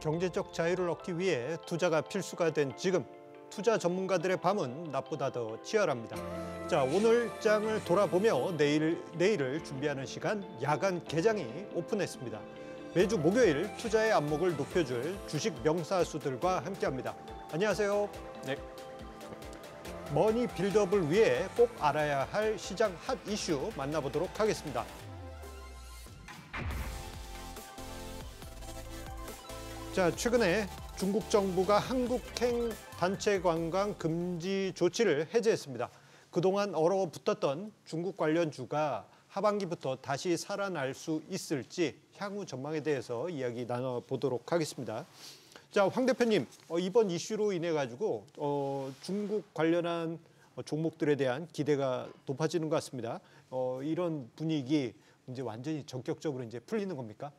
경제적 자유를 얻기 위해 투자가 필수가 된 지금, 투자 전문가들의 밤은 낮보다 더 치열합니다. 자, 오늘 장을 돌아보며 내일을 준비하는 시간, 야간 개장이 오픈했습니다. 매주 목요일 투자의 안목을 높여줄 주식 명사수들과 함께합니다. 안녕하세요. 네. 머니 빌드업을 위해 꼭 알아야 할 시장 핫 이슈 만나보도록 하겠습니다. 자, 최근에 중국 정부가 한국행 단체 관광 금지 조치를 해제했습니다. 그동안 얼어붙었던 중국 관련 주가 하반기부터 다시 살아날 수 있을지 향후 전망에 대해서 이야기 나눠보도록 하겠습니다. 자, 황 대표님, 이번 이슈로 인해 가지고 중국 관련한 종목들에 대한 기대가 높아지는 것 같습니다. 이런 분위기 이제 완전히 전격적으로 이제 풀리는 겁니까?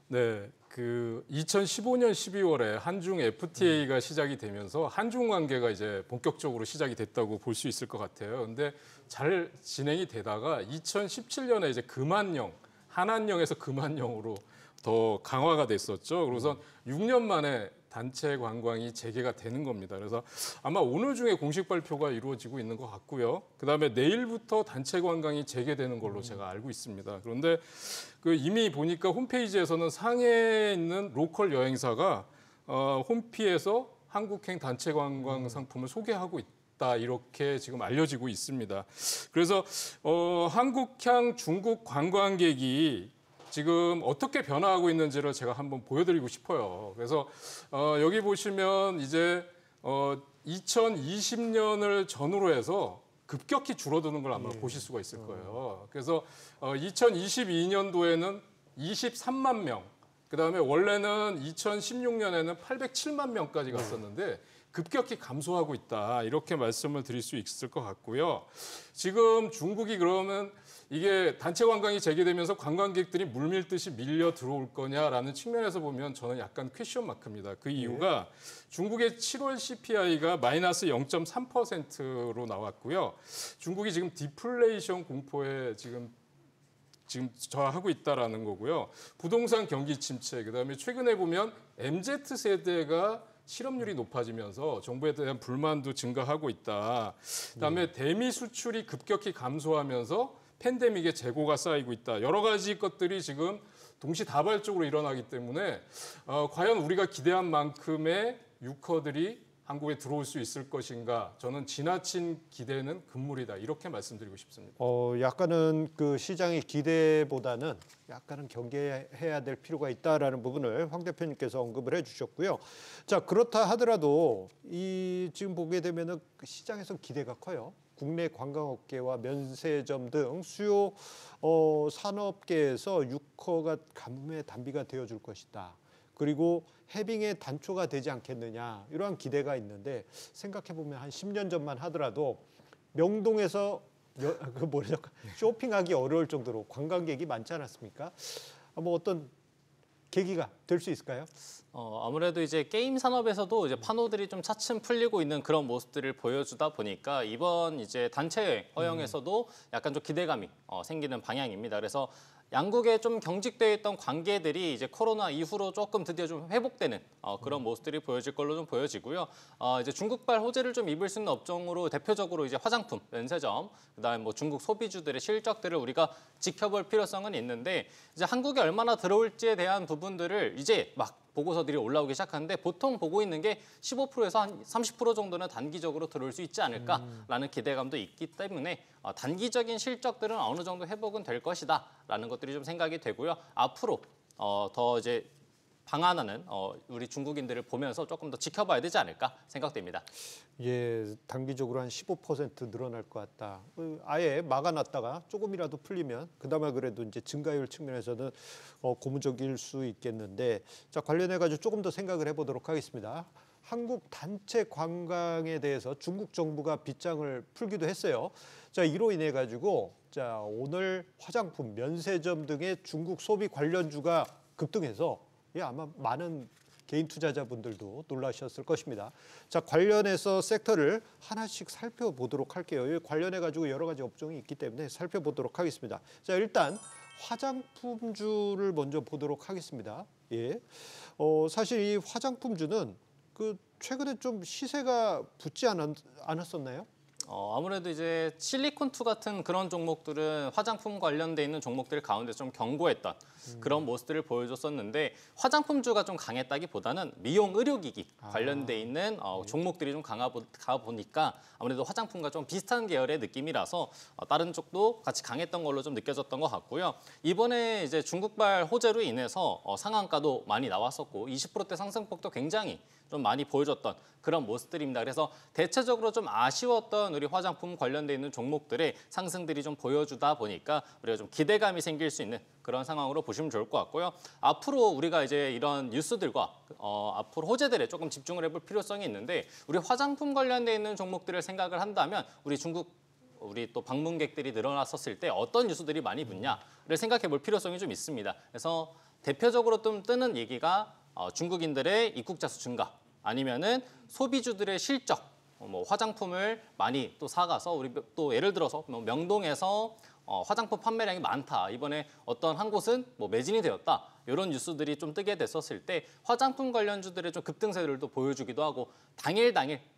네, 2015년 12월에 한중 FTA가 시작이 되면서 한중 관계가 이제 본격적으로 시작이 됐다고 볼 수 있을 것 같아요. 근데 잘 진행이 되다가 2017년에 이제 금한령, 한한령에서 금한령으로 더 강화가 됐었죠. 그래서 6년 만에 단체 관광이 재개가 되는 겁니다. 그래서 아마 오늘 중에 공식 발표가 이루어지고 있는 것 같고요. 그다음에 내일부터 단체 관광이 재개되는 걸로 제가 알고 있습니다. 그런데 이미 보니까 홈페이지에서는 상해에 있는 로컬 여행사가 홈피에서 한국행 단체 관광 상품을 소개하고 있다. 이렇게 지금 알려지고 있습니다. 그래서 한국향 중국 관광객이 지금 어떻게 변화하고 있는지를 제가 한번 보여드리고 싶어요. 그래서 여기 보시면 이제 2020년을 전후로 해서 급격히 줄어드는 걸 아마 보실 수가 있을 거예요. 그래서 2022년도에는 23만 명, 그다음에 원래는 2016년에는 807만 명까지 갔었는데 급격히 감소하고 있다. 이렇게 말씀을 드릴 수 있을 것 같고요. 지금 중국이 그러면 이게 단체 관광이 재개되면서 관광객들이 물밀듯이 밀려 들어올 거냐라는 측면에서 보면 저는 약간 퀘션 마크입니다. 그 이유가 중국의 7월 CPI가 마이너스 0.3%로 나왔고요. 중국이 지금 디플레이션 공포에 지금 저하고 있다라는 거고요. 부동산 경기 침체, 그다음에 최근에 보면 MZ세대가 실업률이 높아지면서 정부에 대한 불만도 증가하고 있다. 그다음에 대미 수출이 급격히 감소하면서 팬데믹의 재고가 쌓이고 있다. 여러 가지 것들이 지금 동시다발적으로 일어나기 때문에 과연 우리가 기대한 만큼의 유커들이 한국에 들어올 수 있을 것인가. 저는 지나친 기대는 금물이다. 이렇게 말씀드리고 싶습니다. 약간은 그 시장의 기대보다는 약간은 경계해야 될 필요가 있다라는 부분을 황 대표님께서 언급을 해주셨고요. 자, 그렇다 하더라도 지금 보게 되면은 시장에서 기대가 커요. 국내 관광업계와 면세점 등 수요 산업계에서 유커가 가뭄의 단비가 되어줄 것이다. 그리고 해빙의 단초가 되지 않겠느냐, 이러한 기대가 있는데, 생각해보면 한 10년 전만 하더라도 명동에서 쇼핑하기 어려울 정도로 관광객이 많지 않았습니까? 뭐 어떤 계기가 될 수 있을까요? 아무래도 이제 게임 산업에서도 이제 판호들이 좀 차츰 풀리고 있는 그런 모습들을 보여주다 보니까 이번 이제 단체 허용에서도 약간 좀 기대감이 생기는 방향입니다. 그래서 양국에 좀 경직되어 있던 관계들이 이제 코로나 이후로 조금 드디어 좀 회복되는 그런 모습들이 보여질 걸로 좀 보여지고요. 이제 중국발 호재를 좀 입을 수 있는 업종으로 대표적으로 이제 화장품, 면세점, 그다음에 뭐 중국 소비주들의 실적들을 우리가 지켜볼 필요성은 있는데, 이제 한국에 얼마나 들어올지에 대한 부분들을 이제 막 보고서들이 올라오기 시작하는데, 보통 보고 있는 게 15%에서 한 30% 정도는 단기적으로 들어올 수 있지 않을까라는 기대감도 있기 때문에 단기적인 실적들은 어느 정도 회복은 될 것이다라는 것들이 좀 생각이 되고요. 앞으로 더 이제 방한하는 우리 중국인들을 보면서 조금 더 지켜봐야 되지 않을까 생각됩니다. 예, 단기적으로 한 15% 늘어날 것 같다. 아예 막아놨다가 조금이라도 풀리면 그나마 그래도 이제 증가율 측면에서는 고무적일 수 있겠는데, 자, 관련해가지고 조금 더 생각을 해보도록 하겠습니다. 한국 단체 관광에 대해서 중국 정부가 빗장을 풀기도 했어요. 자, 이로 인해 가지고 자, 오늘 화장품, 면세점 등의 중국 소비 관련주가 급등해서 아마 많은 개인 투자자분들도 놀라셨을 것입니다. 자, 관련해서 섹터를 하나씩 살펴보도록 할게요. 관련해 가지고 여러 가지 업종이 있기 때문에 살펴보도록 하겠습니다. 자, 일단 화장품주를 먼저 보도록 하겠습니다. 예. 사실 이 화장품주는 그 최근에 좀 시세가 붙지 않았었나요? 아무래도 이제 실리콘2 같은 그런 종목들은 화장품 관련돼 있는 종목들 가운데 좀 견고했던 그런 모습들을 보여줬었는데 화장품주가 좀 강했다기보다는 미용 의료기기 관련돼 있는 종목들이 좀 강하다 보니까 아무래도 화장품과 좀 비슷한 계열의 느낌이라서 다른 쪽도 같이 강했던 걸로 좀 느껴졌던 것 같고요. 이번에 이제 중국발 호재로 인해서 상한가도 많이 나왔었고 20%대 상승폭도 굉장히 좀 많이 보여줬던 그런 모습들입니다. 그래서 대체적으로 좀 아쉬웠던 우리 화장품 관련돼 있는 종목들의 상승들이 좀 보여주다 보니까 우리가 좀 기대감이 생길 수 있는 그런 상황으로 보시면 좋을 것 같고요. 앞으로 우리가 이제 이런 뉴스들과 앞으로 호재들에 조금 집중을 해볼 필요성이 있는데 우리 화장품 관련돼 있는 종목들을 생각을 한다면 우리 또 방문객들이 늘어났었을 때 어떤 뉴스들이 많이 붙냐를 생각해 볼 필요성이 좀 있습니다. 그래서 대표적으로 좀 뜨는 얘기가 중국인들의 입국자 수 증가 아니면은 소비주들의 실적 뭐 화장품을 많이 또 사가서 우리 또 예를 들어서 뭐 명동에서 화장품 판매량이 많다. 이번에 어떤 한 곳은 뭐 매진이 되었다. 이런 뉴스들이 좀 뜨게 됐었을 때 화장품 관련주들의 좀 급등세를 또 보여주기도 하고 당일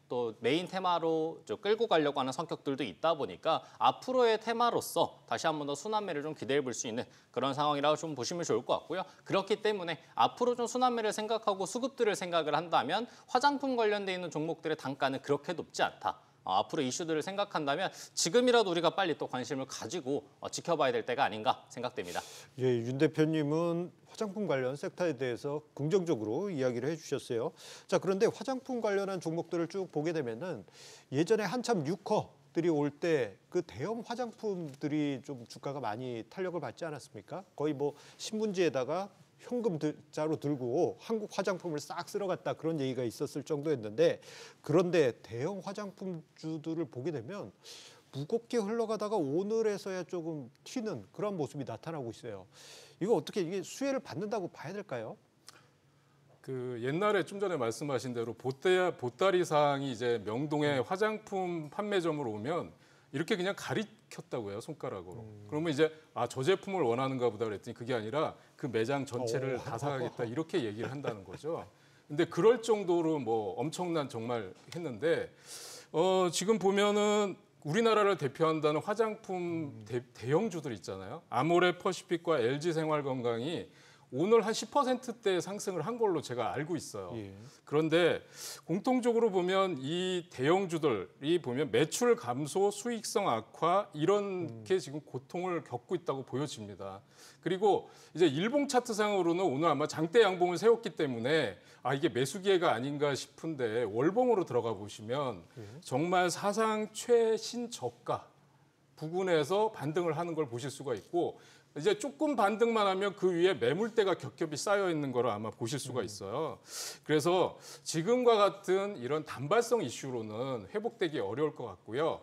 또 메인 테마로 좀 끌고 가려고 하는 성격들도 있다 보니까 앞으로의 테마로서 다시 한 번 더 순환매를 좀 기대해 볼 수 있는 그런 상황이라고 좀 보시면 좋을 것 같고요. 그렇기 때문에 앞으로 좀 순환매를 생각하고 수급들을 생각을 한다면 화장품 관련돼 있는 종목들의 단가는 그렇게 높지 않다. 앞으로 이슈들을 생각한다면 지금이라도 우리가 빨리 또 관심을 가지고 지켜봐야 될 때가 아닌가 생각됩니다. 예, 윤 대표님은 화장품 관련 섹터에 대해서 긍정적으로 이야기를 해주셨어요. 자, 그런데 화장품 관련한 종목들을 쭉 보게 되면은 예전에 한참 뉴커들이 올 때 그 대형 화장품들이 좀 주가가 많이 탄력을 받지 않았습니까? 거의 뭐 신문지에다가 현금자로 들고 한국 화장품을 싹 쓸어갔다 그런 얘기가 있었을 정도였는데 그런데 대형 화장품주들을 보게 되면 무겁게 흘러가다가 오늘에서야 조금 튀는 그런 모습이 나타나고 있어요. 이거 어떻게 이게 수혜를 받는다고 봐야 될까요? 그 옛날에 좀 전에 말씀하신 대로 보따리상이 이제 명동의 화장품 판매점으로 오면 이렇게 그냥 가리켰다고요, 손가락으로. 그러면 이제 저 제품을 원하는가 보다 그랬더니 그게 아니라 그 매장 전체를 다 사가겠다 이렇게 얘기를 한다는 거죠. 근데 그럴 정도로 뭐 엄청난 정말 했는데 지금 보면은 우리나라를 대표한다는 화장품 대형주들 있잖아요. 아모레 퍼시픽과 LG 생활건강이 오늘 한 10%대 상승을 한 걸로 제가 알고 있어요. 예. 그런데 공통적으로 보면 이 대형주들이 보면 매출 감소, 수익성 악화 이런 게 지금 고통을 겪고 있다고 보여집니다. 그리고 이제 일봉 차트상으로는 오늘 아마 장대 양봉을 세웠기 때문에 이게 매수 기회가 아닌가 싶은데 월봉으로 들어가 보시면 정말 사상 최신 저가 부근에서 반등을 하는 걸 보실 수가 있고 이제 조금 반등만 하면 그 위에 매물대가 겹겹이 쌓여 있는 걸 아마 보실 수가 있어요. 그래서 지금과 같은 이런 단발성 이슈로는 회복되기 어려울 것 같고요.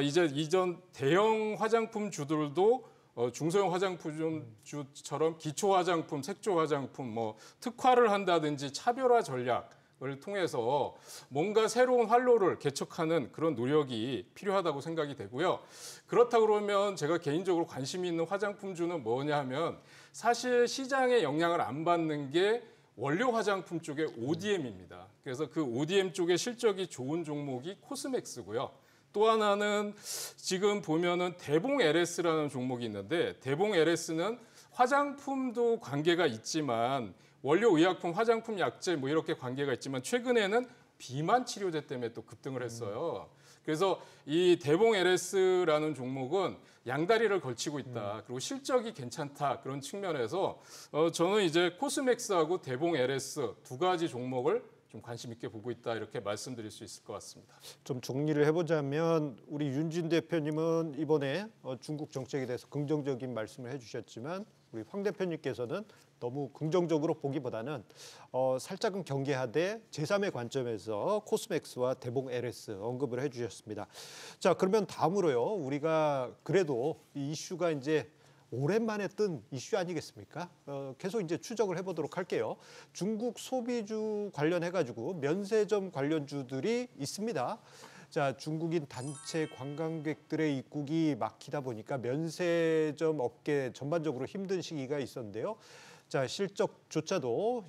이제 이전 대형 화장품주들도 중소형 화장품주처럼 기초 화장품, 색조 화장품, 뭐 특화를 한다든지 차별화 전략을 통해서 뭔가 새로운 활로를 개척하는 그런 노력이 필요하다고 생각이 되고요. 그렇다 그러면 제가 개인적으로 관심이 있는 화장품주는 뭐냐 하면 사실 시장에 영향을 안 받는 게 원료 화장품 쪽의 ODM입니다. 그래서 그 ODM 쪽의 실적이 좋은 종목이 코스맥스고요. 또 하나는 지금 보면은 대봉 LS라는 종목이 있는데 대봉 LS는 화장품도 관계가 있지만 원료 의약품, 화장품, 약재 뭐 이렇게 관계가 있지만 최근에는 비만 치료제 때문에 또 급등을 했어요. 그래서 이 대봉 LS라는 종목은 양다리를 걸치고 있다. 그리고 실적이 괜찮다. 그런 측면에서 저는 이제 코스맥스하고 대봉 LS 두 가지 종목을 좀 관심 있게 보고 있다. 이렇게 말씀드릴 수 있을 것 같습니다. 좀 정리를 해보자면 우리 윤진 대표님은 이번에 중국 정책에 대해서 긍정적인 말씀을 해주셨지만 우리 황 대표님께서는 너무 긍정적으로 보기보다는 살짝은 경계하되 제3의 관점에서 코스맥스와 대봉 LS 언급을 해주셨습니다. 자, 그러면 다음으로요. 우리가 그래도 이 이슈가 이제 오랜만에 뜬 이슈 아니겠습니까? 계속 이제 추적을 해보도록 할게요. 중국 소비주 관련해가지고 면세점 관련주들이 있습니다. 자, 중국인 단체 관광객들의 입국이 막히다 보니까 면세점 업계 전반적으로 힘든 시기가 있었는데요. 자, 실적조차도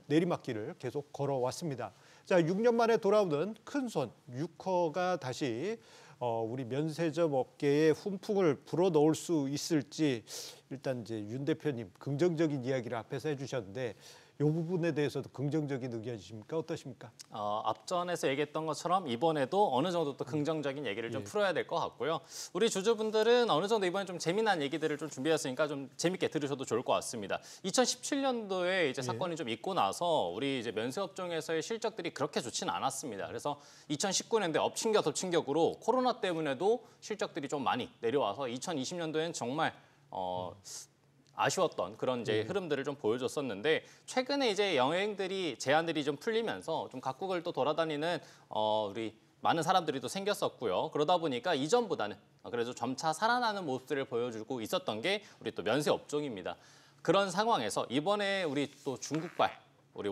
내리막길을 계속 걸어왔습니다. 자, 6년 만에 돌아오는 큰손 유커가 다시 우리 면세점 업계에 훈풍을 불어넣을 수 있을지 일단 이제 윤 대표님 긍정적인 이야기를 앞에서 해주셨는데 이 부분에 대해서도 긍정적인 의견이십니까? 어떠십니까? 앞전에서 얘기했던 것처럼 이번에도 어느 정도 또 긍정적인 얘기를 좀 풀어야 될 것 같고요. 우리 주주분들은 어느 정도 이번에 좀 재미난 얘기들을 좀 준비했으니까 좀 재밌게 들으셔도 좋을 것 같습니다. 2017년도에 이제 사건이 좀 있고 나서 우리 이제 면세업종에서의 실적들이 그렇게 좋지는 않았습니다. 그래서 2019년도에 엎친겨 덮친격으로 코로나 때문에도 실적들이 좀 많이 내려와서 2020년도에는 정말 아쉬웠던 그런 이제 흐름들을 좀 보여줬었는데 최근에 이제 여행들이 제한들이 좀 풀리면서 좀 각국을 또 돌아다니는 우리 많은 사람들이 또 생겼었고요. 그러다 보니까 이전보다는 그래도 점차 살아나는 모습들을 보여주고 있었던 게 우리 또 면세 업종입니다. 그런 상황에서 이번에 우리 또 중국발 우리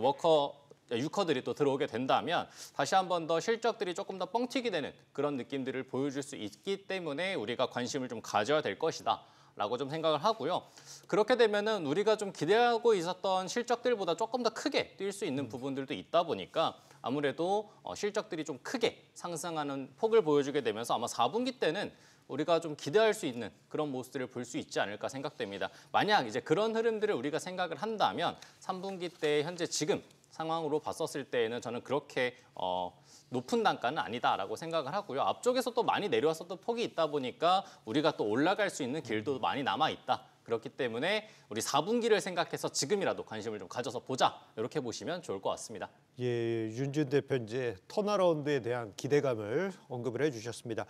유커들이 또 들어오게 된다면 다시 한 번 더 실적들이 조금 더 뻥튀기 되는 그런 느낌들을 보여줄 수 있기 때문에 우리가 관심을 좀 가져야 될 것이다. 라고 좀 생각을 하고요. 그렇게 되면은 우리가 좀 기대하고 있었던 실적들보다 조금 더 크게 뛸 수 있는 부분들도 있다 보니까 아무래도 실적들이 좀 크게 상승하는 폭을 보여주게 되면서 아마 4분기 때는 우리가 좀 기대할 수 있는 그런 모습들을 볼 수 있지 않을까 생각됩니다. 만약 이제 그런 흐름들을 우리가 생각을 한다면 3분기 때 현재 지금 상황으로 봤었을 때에는 저는 그렇게 높은 단가는 아니다라고 생각을 하고요. 앞쪽에서 또 많이 내려왔었던 폭이 있다 보니까 우리가 또 올라갈 수 있는 길도 많이 남아있다. 그렇기 때문에 우리 4분기를 생각해서 지금이라도 관심을 좀 가져서 보자. 이렇게 보시면 좋을 것 같습니다. 예, 윤준 대표 이제 턴어라운드에 대한 기대감을 언급을 해주셨습니다.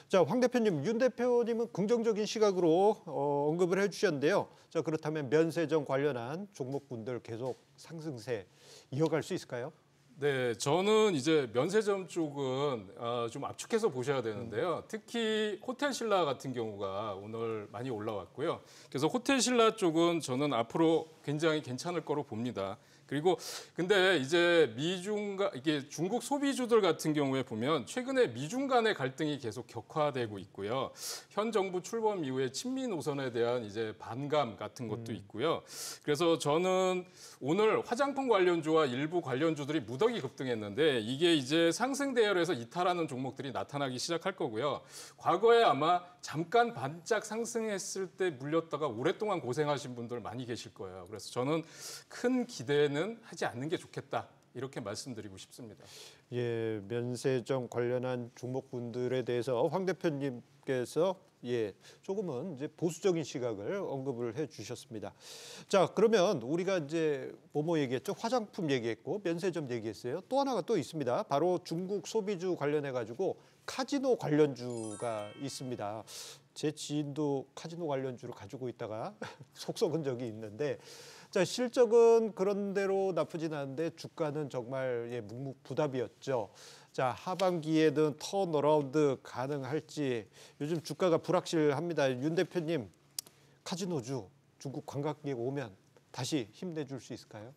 자, 황 대표님, 윤 대표님은 긍정적인 시각으로 언급을 해주셨는데요. 자, 그렇다면 면세점 관련한 종목군들 계속 상승세 이어갈 수 있을까요? 네, 저는 이제 면세점 쪽은 좀 압축해서 보셔야 되는데요. 특히 호텔 신라 같은 경우가 오늘 많이 올라왔고요. 그래서 호텔 신라 쪽은 저는 앞으로 굉장히 괜찮을 거로 봅니다. 그리고 근데 이제 이게 중국 소비주들 같은 경우에 보면 최근에 미중 간의 갈등이 계속 격화되고 있고요. 현 정부 출범 이후에 친미 노선에 대한 이제 반감 같은 것도 있고요. 그래서 저는 오늘 화장품 관련주와 일부 관련주들이 무더기 급등했는데 이게 이제 상승 대열에서 이탈하는 종목들이 나타나기 시작할 거고요. 과거에 아마 잠깐 반짝 상승했을 때 물렸다가 오랫동안 고생하신 분들 많이 계실 거예요. 그래서 저는 큰 기대는 하지 않는 게 좋겠다. 이렇게 말씀드리고 싶습니다. 예, 면세점 관련한 종목군들에 대해서 황 대표님께서 조금은 이제 보수적인 시각을 언급을 해주셨습니다. 자, 그러면 우리가 이제 뭐뭐 얘기했죠? 화장품 얘기했고 면세점 얘기했어요. 또 하나가 또 있습니다. 바로 중국 소비주 관련해 가지고 카지노 관련주가 있습니다. 제 지인도 카지노 관련주를 가지고 있다가 속 썩은 적이 있는데. 자, 실적은 그런대로 나쁘진 않은데 주가는 정말 묵묵부답이었죠. 자, 하반기에는 턴어라운드 가능할지 요즘 주가가 불확실합니다. 윤 대표님, 카지노주 중국 관광객 오면 다시 힘내줄 수 있을까요?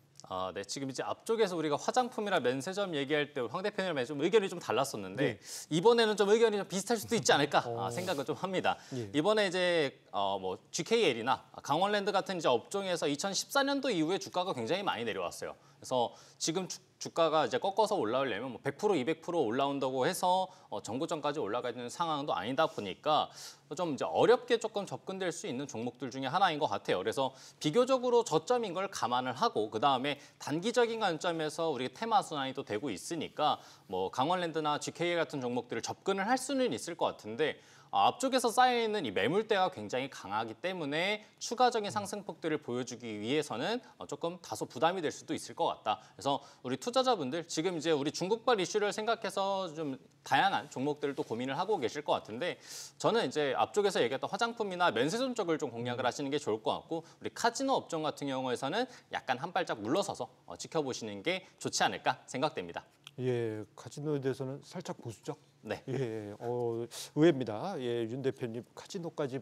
네. 지금 이제 앞쪽에서 우리가 화장품이나 면세점 얘기할 때 황 대표님이랑 좀 의견이 좀 달랐었는데 이번에는 좀 의견이 좀 비슷할 수도 있지 않을까 생각을 좀 합니다. 이번에 이제 뭐 GKL이나 강원랜드 같은 이제 업종에서 2014년도 이후에 주가가 굉장히 많이 내려왔어요. 그래서 지금 주가가 이제 꺾어서 올라오려면 뭐 100%, 200% 올라온다고 해서 정고점까지 올라가 있는 상황도 아니다 보니까 좀 이제 어렵게 조금 접근될 수 있는 종목들 중에 하나인 것 같아요. 그래서 비교적으로 저점인 걸 감안을 하고 그 다음에 단기적인 관점에서 우리 테마 순환이 또 되고 있으니까 뭐 강원랜드나 GK 같은 종목들을 접근을 할 수는 있을 것 같은데 앞쪽에서 쌓여있는 이 매물대가 굉장히 강하기 때문에 추가적인 상승폭들을 보여주기 위해서는 조금 다소 부담이 될 수도 있을 것 같다. 그래서 우리 투자자분들 지금 이제 우리 중국발 이슈를 생각해서 좀 다양한 종목들을 또 고민을 하고 계실 것 같은데 저는 이제 앞쪽에서 얘기했던 화장품이나 면세점 쪽을 좀 공략을 하시는 게 좋을 것 같고 우리 카지노 업종 같은 경우에서는 약간 한 발짝 물러서서 지켜보시는 게 좋지 않을까 생각됩니다. 예, 카지노에 대해서는 살짝 보수적? 네. 예, 의외입니다. 예, 윤 대표님 카지노까지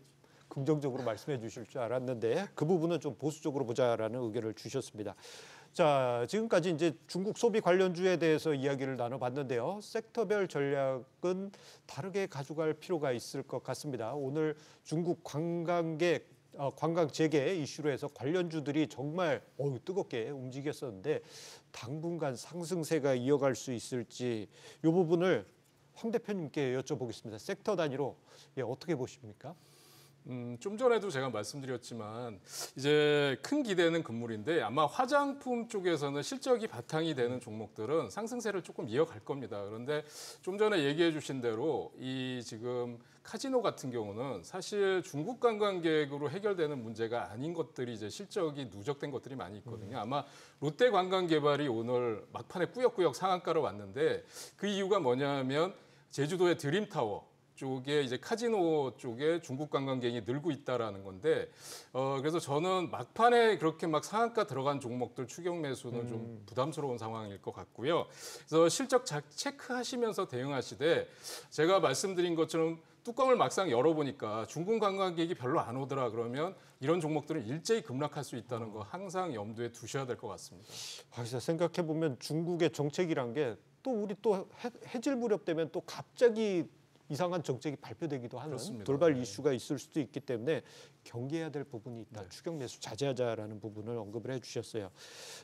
긍정적으로 말씀해 주실 줄 알았는데 그 부분은 좀 보수적으로 보자라는 의견을 주셨습니다. 자, 지금까지 이제 중국 소비 관련주에 대해서 이야기를 나눠봤는데요. 섹터별 전략은 다르게 가져갈 필요가 있을 것 같습니다. 오늘 중국 관광 재개 이슈로 해서 관련주들이 정말 뜨겁게 움직였었는데 당분간 상승세가 이어갈 수 있을지 이 부분을 황 대표님께 여쭤보겠습니다. 섹터 단위로 어떻게 보십니까? 좀 전에도 제가 말씀드렸지만 이제 큰 기대는 금물인데 아마 화장품 쪽에서는 실적이 바탕이 되는 종목들은 상승세를 조금 이어갈 겁니다. 그런데 좀 전에 얘기해 주신 대로 이 지금 카지노 같은 경우는 사실 중국 관광객으로 해결되는 문제가 아닌 것들이 이제 실적이 누적된 것들이 많이 있거든요. 아마 롯데관광개발이 오늘 막판에 꾸역꾸역 상한가로 왔는데 그 이유가 뭐냐면 제주도의 드림타워 쪽에 이제 카지노 쪽에 중국 관광객이 늘고 있다라는 건데 그래서 저는 막판에 그렇게 막 상한가 들어간 종목들 추격 매수는 좀 부담스러운 상황일 것 같고요. 그래서 실적 체크하시면서 대응하시되 제가 말씀드린 것처럼 뚜껑을 막상 열어보니까 중국 관광객이 별로 안 오더라 그러면 이런 종목들은 일제히 급락할 수 있다는 거 항상 염두에 두셔야 될 것 같습니다. 진짜 생각해 보면 중국의 정책이란 게 또 우리 또 해질 무렵 되면 또 갑자기 이상한 정책이 발표되기도 하는 그렇습니다. 돌발 이슈가 있을 수도 있기 때문에 경계해야 될 부분이 있다. 네. 추격 매수 자제하자라는 부분을 언급을 해주셨어요.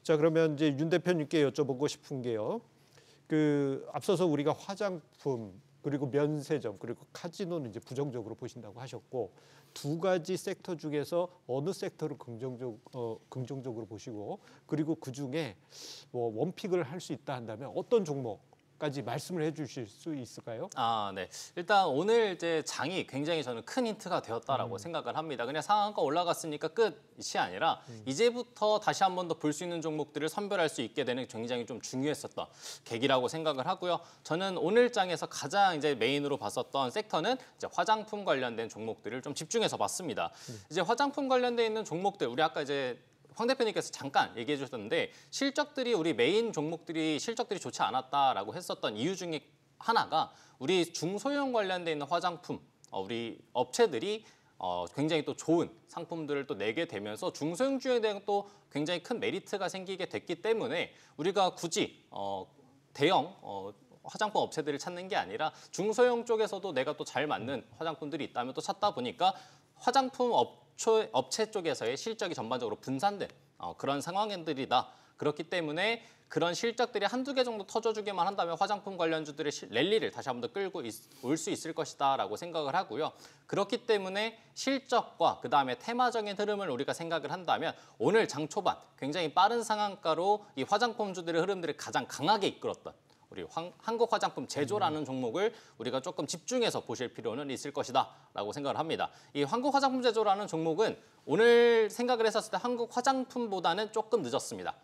자, 그러면 이제 윤 대표님께 여쭤보고 싶은 게요. 앞서서 우리가 화장품 그리고 면세점 그리고 카지노는 이제 부정적으로 보신다고 하셨고 두 가지 섹터 중에서 어느 섹터를 긍정적으로 보시고 그리고 그 중에 뭐 원픽을 할 수 있다 한다면 어떤 종목까지 말씀을 해주실 수 있을까요? 네. 일단 오늘 이제 장이 굉장히 저는 큰 힌트가 되었다라고 생각을 합니다. 그냥 상한가 올라갔으니까 끝이 아니라 이제부터 다시 한 번 더 볼 수 있는 종목들을 선별할 수 있게 되는 굉장히 좀 중요했었던 계기라고 생각을 하고요. 저는 오늘 장에서 가장 이제 메인으로 봤었던 섹터는 이제 화장품 관련된 종목들을 좀 집중해서 봤습니다. 이제 화장품 관련돼 있는 종목들 우리 아까 이제 황 대표님께서 잠깐 얘기해 주셨는데 실적들이 우리 메인 종목들이 실적들이 좋지 않았다라고 했었던 이유 중에 하나가 우리 중소형 관련돼 있는 화장품 우리 업체들이 굉장히 또 좋은 상품들을 또 내게 되면서 중소형주에 대한 또 굉장히 큰 메리트가 생기게 됐기 때문에 우리가 굳이 대형 화장품 업체들을 찾는 게 아니라 중소형 쪽에서도 내가 또 잘 맞는 화장품들이 있다면 또 찾다 보니까 화장품 업체 쪽에서의 실적이 전반적으로 분산된 그런 상황들이다. 그렇기 때문에 그런 실적들이 한두 개 정도 터져주기만 한다면 화장품 관련주들의 랠리를 다시 한번 더 끌고 올 수 있을 것이다라고 생각을 하고요. 그렇기 때문에 실적과 그다음에 테마적인 흐름을 우리가 생각을 한다면 오늘 장 초반 굉장히 빠른 상한가로 이 화장품주들의 흐름들을 가장 강하게 이끌었던 우리 한국 화장품 제조라는 종목을 우리가 조금 집중해서 보실 필요는 있을 것이다라고 생각을 합니다. 이 한국 화장품 제조라는 종목은 오늘 생각을 했었을 때 한국 화장품보다는 조금 늦었습니다.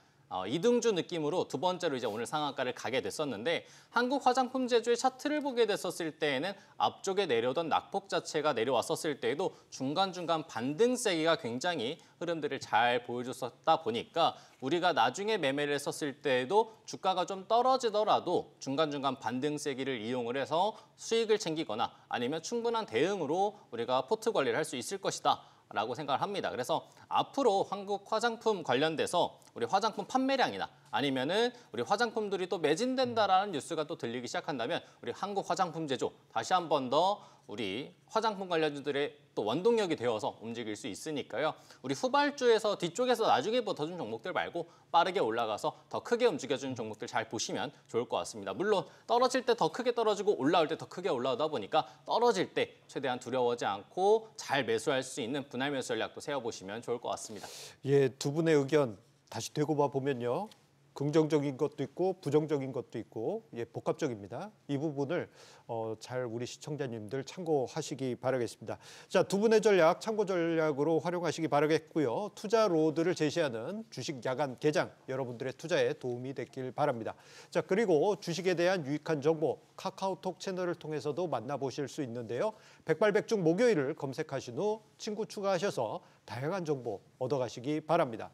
이등주 느낌으로 두 번째로 이제 오늘 상한가를 가게 됐었는데 한국 화장품 제조의 차트를 보게 됐었을 때에는 앞쪽에 내려오던 낙폭 자체가 내려왔었을 때에도 중간중간 반등 세기가 굉장히 흐름들을 잘 보여줬었다 보니까 우리가 나중에 매매를 했었을 때에도 주가가 좀 떨어지더라도 중간중간 반등 세기를 이용을 해서 수익을 챙기거나 아니면 충분한 대응으로 우리가 포트 관리를 할 수 있을 것이다. 라고 생각을 합니다. 그래서 앞으로 한국 화장품 관련돼서 우리 화장품 판매량이나 아니면은 우리 화장품들이 또 매진된다라는 뉴스가 또 들리기 시작한다면 우리 한국 화장품 제조 다시 한 번 더 우리 화장품 관련주들의 또 원동력이 되어서 움직일 수 있으니까요. 우리 후발주에서 뒤쪽에서 나중에 붙어준 종목들 말고 빠르게 올라가서 더 크게 움직여주는 종목들 잘 보시면 좋을 것 같습니다. 물론 떨어질 때 더 크게 떨어지고 올라올 때 더 크게 올라오다 보니까 떨어질 때 최대한 두려워하지 않고 잘 매수할 수 있는 분할 매수 전략도 세워보시면 좋을 것 같습니다. 예, 두 분의 의견 다시 되고 봐 보면요. 긍정적인 것도 있고 부정적인 것도 있고 복합적입니다. 이 부분을 잘 우리 시청자님들 참고하시기 바라겠습니다. 자, 두 분의 전략 참고 전략으로 활용하시기 바라겠고요. 투자 로드를 제시하는 주식 야간 개장 여러분들의 투자에 도움이 됐길 바랍니다. 자, 그리고 주식에 대한 유익한 정보 카카오톡 채널을 통해서도 만나보실 수 있는데요. 백발백중 목요일을 검색하신 후 친구 추가하셔서 다양한 정보 얻어가시기 바랍니다.